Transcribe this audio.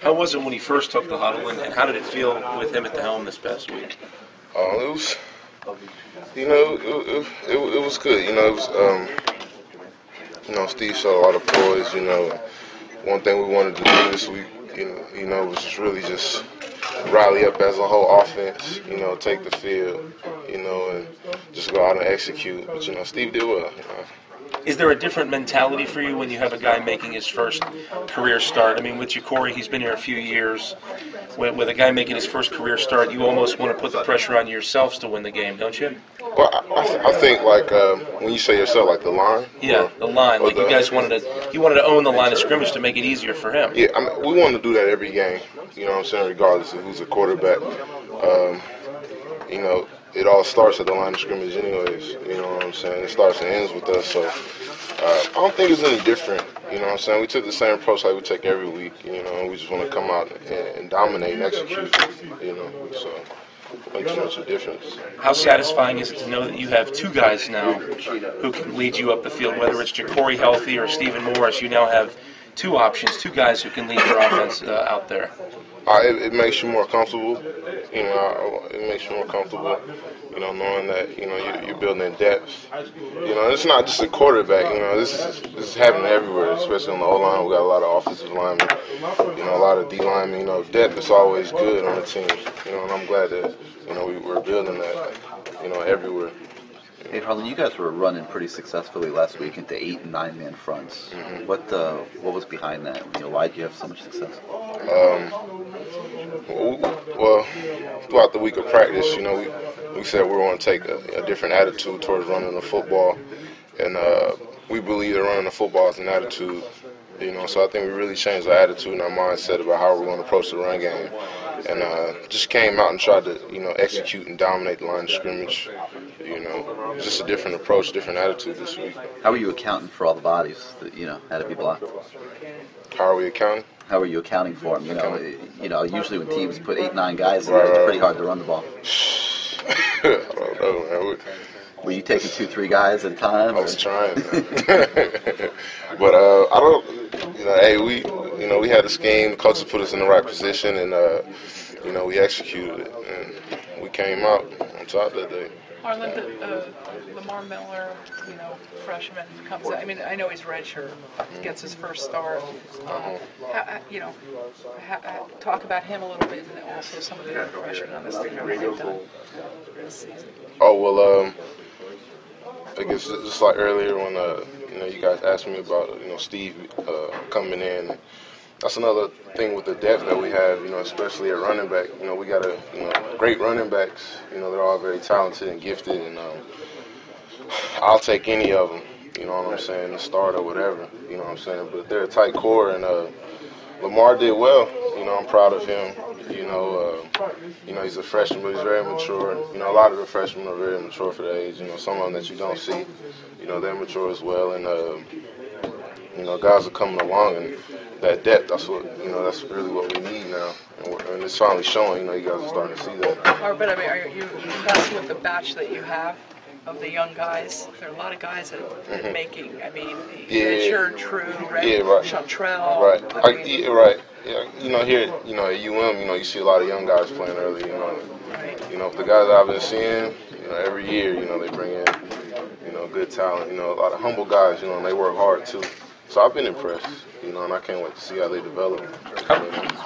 How was it when he first took the huddle, and how did it feel with him at the helm this past week? It was, it was good. Steve showed a lot of poise. One thing we wanted to do this week, was just really just rally up as a whole offense. Take the field, and just go out and execute. But Steve did well. Is there a different mentality for you when you have a guy making his first career start? I mean, with Corey, he's been here a few years. With a guy making his first career start, you almost want to put the pressure on yourselves to win the game, don't you? Well, I think when you say yourself, like the line. Yeah, the line. Like you guys wanted to own the line of scrimmage to make it easier for him. Yeah, we want to do that every game. Regardless of who's a quarterback. It all starts at the line of scrimmage anyways, It starts and ends with us, so I don't think it's any different, We took the same approach like we take every week, and we just want to come out and dominate and execute, so it makes much of a difference. How satisfying is it to know that you have two guys now who can lead you up the field, whether it's Corey healthy or Stephen Morris, you now have two options, two guys who can lead your offense out there? It makes you more comfortable. It makes you more comfortable. Knowing that you're building depth. It's not just a quarterback. This is happening everywhere, especially on the O line. We got a lot of offensive linemen. A lot of D linemen. Depth is always good on the team. And I'm glad that we're building that. Everywhere. Hey, Harland, you guys were running pretty successfully last week into 8- and 9-man fronts. Mm-hmm. What was behind that? Why did you have so much success? Well, throughout the week of practice, we said we were going to take a different attitude towards running the football, and we believe that running the football is an attitude. So I think we really changed our attitude and our mindset about how we're going to approach the run game, and just came out and tried to execute and dominate the line of scrimmage. Just a different approach, different attitude this week. How are you accounting for all the bodies that had to be blocked? How are we accounting? How are you accounting for them? Usually when teams put 8, 9 guys in there, it's pretty hard to run the ball. I don't know, man. Were you taking 2, 3 guys at a time? I was trying, but I don't. Hey, we had a scheme. The coaches put us in the right position, and we executed it, and we came out on top that day. Harland, Lamar Miller, freshman comes out. I mean, I know he's redshirt, gets his first start. Talk about him a little bit, and also some of the other freshmen on this team. How they've done this season. Oh well, I guess just like earlier when you guys asked me about Steve coming in. That's another thing with the depth that we have, especially at running back. We got great running backs. They're all very talented and gifted, and I'll take any of them. You know what I'm saying? The start or whatever. You know what I'm saying? But they're a tight core, and Lamar did well. I'm proud of him. He's a freshman, but he's very mature. A lot of the freshmen are very mature for their age. Some of them that you don't see, they're mature as well, and guys are coming along, and that depth, that's really what we need now, and it's finally showing. You guys are starting to see that. But I mean, are you happy with the batch that you have of the young guys? There are a lot of guys that are making. I mean, Richard, True, Chantrell. Right. Right. Yeah. Here, at UM, you see a lot of young guys playing early. Right. The guys I've been seeing, every year, they bring in, good talent. A lot of humble guys, and they work hard too. So I've been impressed, and I can't wait to see how they develop.